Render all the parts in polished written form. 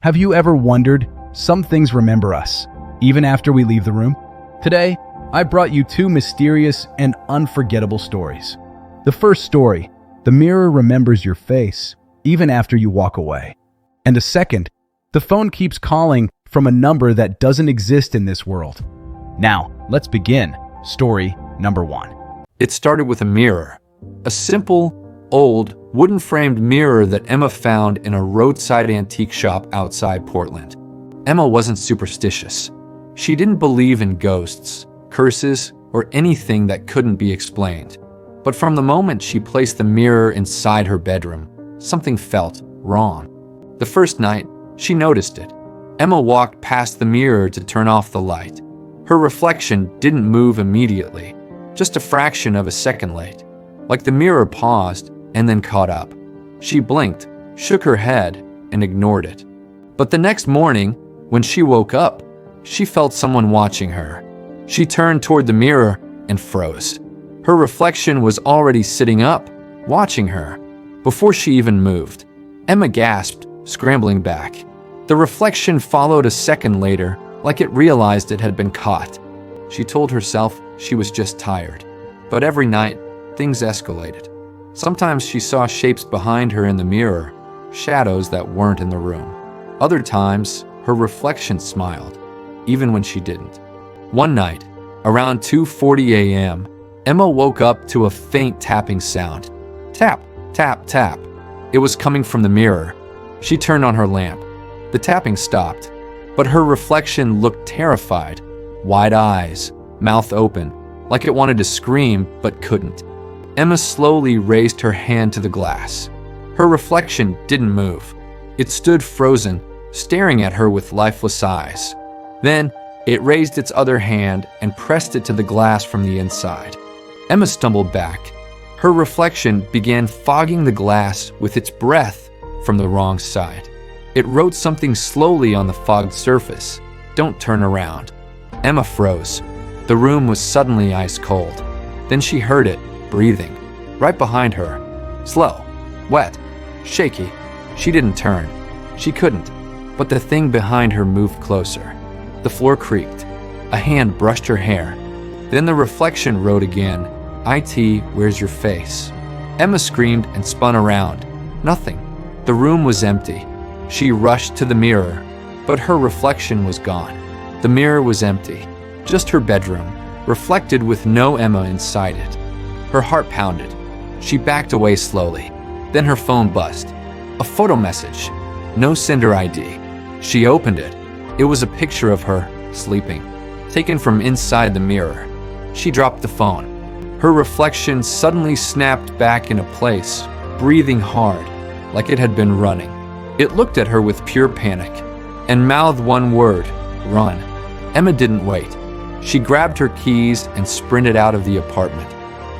Have you ever wondered, some things remember us, even after we leave the room? Today, I brought you two mysterious and unforgettable stories. The first story, the mirror remembers your face, even after you walk away. And the second, the phone keeps calling from a number that doesn't exist in this world. Now, let's begin. Story number 1. It started with a mirror. A simple, old, wooden-framed mirror that Emma found in a roadside antique shop outside Portland. Emma wasn't superstitious. She didn't believe in ghosts, curses, or anything that couldn't be explained. But from the moment she placed the mirror inside her bedroom, something felt wrong. The first night, she noticed it. Emma walked past the mirror to turn off the light. Her reflection didn't move immediately, just a fraction of a second late, like the mirror paused and then caught up. She blinked, shook her head, and ignored it. But the next morning, when she woke up, she felt someone watching her. She turned toward the mirror and froze. Her reflection was already sitting up, watching her. Before she even moved, Emma gasped, scrambling back. The reflection followed a second later, like it realized it had been caught. She told herself she was just tired. But every night, things escalated. Sometimes she saw shapes behind her in the mirror, shadows that weren't in the room. Other times, her reflection smiled, even when she didn't. One night, around 2:40 a.m., Emma woke up to a faint tapping sound. Tap, tap, tap. It was coming from the mirror. She turned on her lamp. The tapping stopped, but her reflection looked terrified. Wide eyes, mouth open, like it wanted to scream but couldn't. Emma slowly raised her hand to the glass. Her reflection didn't move. It stood frozen, staring at her with lifeless eyes. Then, it raised its other hand and pressed it to the glass from the inside. Emma stumbled back. Her reflection began fogging the glass with its breath from the wrong side. It wrote something slowly on the fogged surface. "Don't turn around." Emma froze. The room was suddenly ice cold. Then she heard it, breathing, right behind her. Slow, wet, shaky. She didn't turn. She couldn't. But the thing behind her moved closer. The floor creaked. A hand brushed her hair. Then the reflection wrote again, "IT, where's your face?" Emma screamed and spun around. Nothing. The room was empty. She rushed to the mirror, but her reflection was gone. The mirror was empty. Just her bedroom, reflected with no Emma inside it. Her heart pounded. She backed away slowly. Then her phone buzzed. A photo message. No sender ID. She opened it. It was a picture of her, sleeping, taken from inside the mirror. She dropped the phone. Her reflection suddenly snapped back into place, breathing hard, like it had been running. It looked at her with pure panic, and mouthed one word, "Run." Emma didn't wait. She grabbed her keys and sprinted out of the apartment.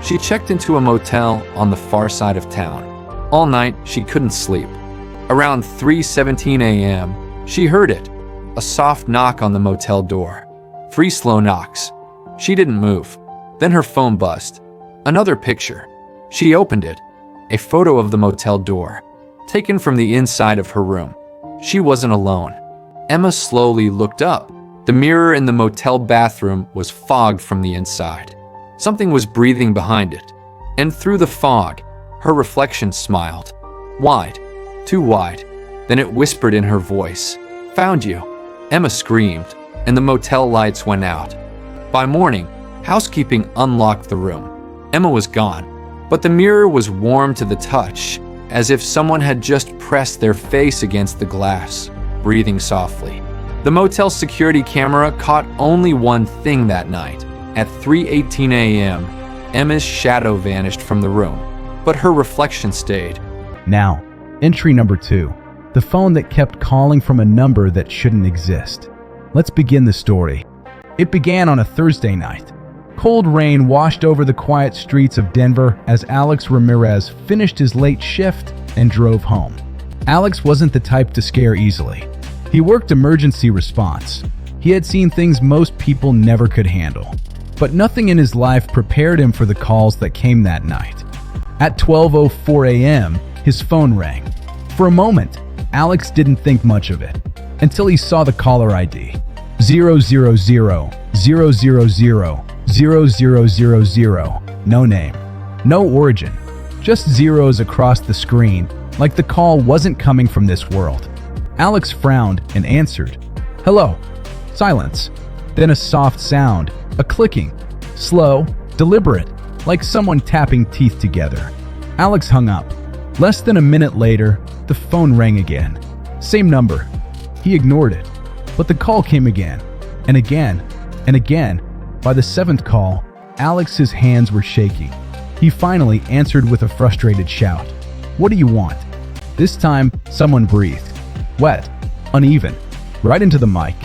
She checked into a motel on the far side of town. All night, she couldn't sleep. Around 3:17 a.m., she heard it, a soft knock on the motel door. 3 slow knocks. She didn't move. Then her phone buzzed. Another picture. She opened it. A photo of the motel door, taken from the inside of her room. She wasn't alone. Emma slowly looked up. The mirror in the motel bathroom was fogged from the inside. Something was breathing behind it. And through the fog, her reflection smiled. Wide. Too wide. Then it whispered in her voice, "Found you." Emma screamed, and the motel lights went out. By morning, housekeeping unlocked the room. Emma was gone, but the mirror was warm to the touch, as if someone had just pressed their face against the glass, breathing softly. The motel security camera caught only one thing that night. At 3:18 a.m., Emma's shadow vanished from the room, but her reflection stayed. Now, entry number 2. The phone that kept calling from a number that shouldn't exist. Let's begin the story. It began on a Thursday night. Cold rain washed over the quiet streets of Denver as Alex Ramirez finished his late shift and drove home. Alex wasn't the type to scare easily. He worked emergency response. He had seen things most people never could handle. But nothing in his life prepared him for the calls that came that night. At 12:04 a.m., his phone rang. For a moment, Alex didn't think much of it. until he saw the caller ID 000000000. No name, no origin, just zeros across the screen, like the call wasn't coming from this world. Alex frowned and answered, "Hello." Silence. Then a soft sound, a clicking, slow, deliberate, like someone tapping teeth together. Alex hung up. Less than a minute later, the phone rang again. Same number. He ignored it, but the call came again, and again, and again. By the seventh call, Alex's hands were shaking. He finally answered with a frustrated shout. "What do you want?" This time, someone breathed. Wet, uneven, right into the mic.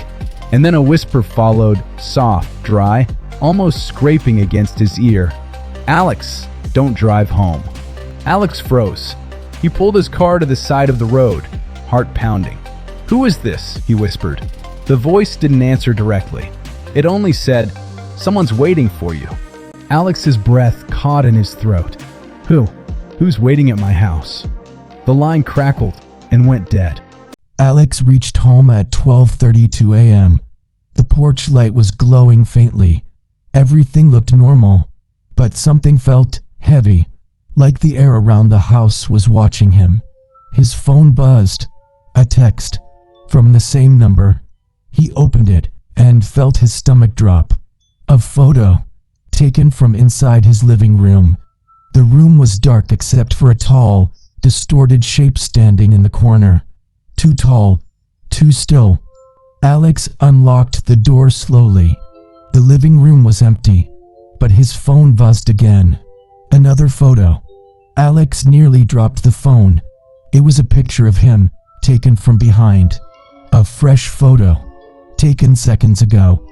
And then a whisper followed, soft, dry, almost scraping against his ear. "Alex, don't drive home." Alex froze. He pulled his car to the side of the road, heart pounding. "Who is this?" he whispered. The voice didn't answer directly. It only said, "Someone's waiting for you." Alex's breath caught in his throat. Who's waiting at my house?" The line crackled and went dead. Alex reached home at 12:32 a.m. The porch light was glowing faintly. Everything looked normal, but something felt heavy, like the air around the house was watching him. His phone buzzed. A text from the same number. He opened it and felt his stomach drop. A photo taken from inside his living room. The room was dark except for a tall, distorted shape standing in the corner. Too tall, too still. Alex unlocked the door slowly. The living room was empty, but his phone buzzed again. Another photo. Alex nearly dropped the phone. It was a picture of him, taken from behind. A fresh photo, taken seconds ago.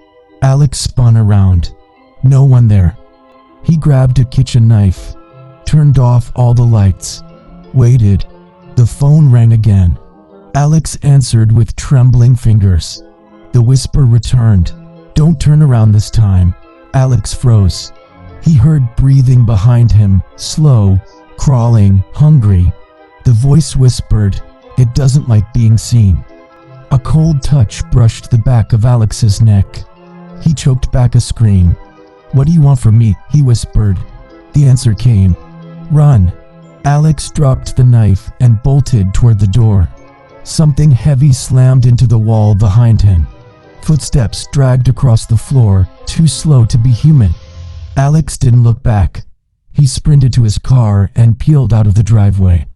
Alex spun around. No one there. He grabbed a kitchen knife, turned off all the lights, waited. The phone rang again. Alex answered with trembling fingers. The whisper returned. "Don't turn around this time." Alex froze. He heard breathing behind him, slow, crawling, hungry. The voice whispered, "It doesn't like being seen." A cold touch brushed the back of Alex's neck. He choked back a scream. "What do you want from me?" he whispered. The answer came. "Run." Alex dropped the knife and bolted toward the door. Something heavy slammed into the wall behind him. Footsteps dragged across the floor, too slow to be human. Alex didn't look back. He sprinted to his car and peeled out of the driveway.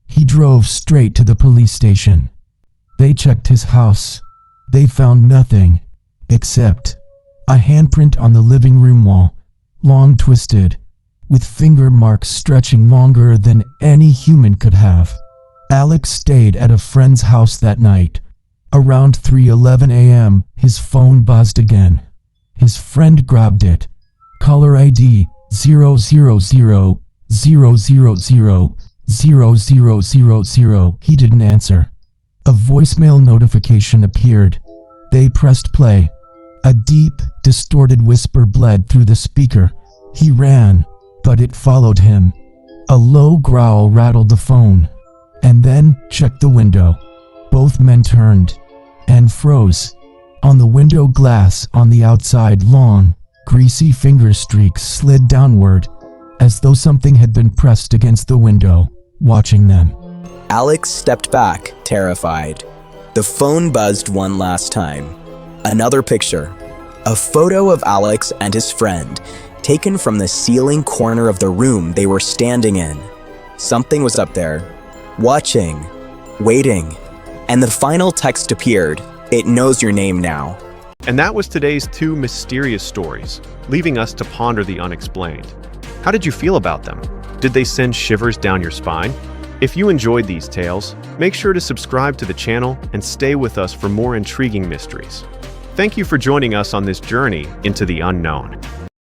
He drove straight to the police station. They checked his house. They found nothing except a handprint on the living room wall, long twisted, with finger marks stretching longer than any human could have. Alex stayed at a friend's house that night. Around 3:11 a.m., his phone buzzed again. His friend grabbed it. Caller ID 000000000. He didn't answer. A voicemail notification appeared. They pressed play. A deep, distorted whisper bled through the speaker. He ran, but it followed him. A low growl rattled the phone, and then checked the window. Both men turned and froze. On the window glass on the outside, long, greasy finger streaks slid downward, as though something had been pressed against the window, watching them. Alex stepped back, terrified. The phone buzzed one last time. Another picture. A photo of Alex and his friend, taken from the ceiling corner of the room they were standing in. Something was up there, watching, waiting. And the final text appeared. "It knows your name now." And that was today's two mysterious stories, leaving us to ponder the unexplained. How did you feel about them? Did they send shivers down your spine? If you enjoyed these tales, make sure to subscribe to the channel and stay with us for more intriguing mysteries. Thank you for joining us on this journey into the unknown.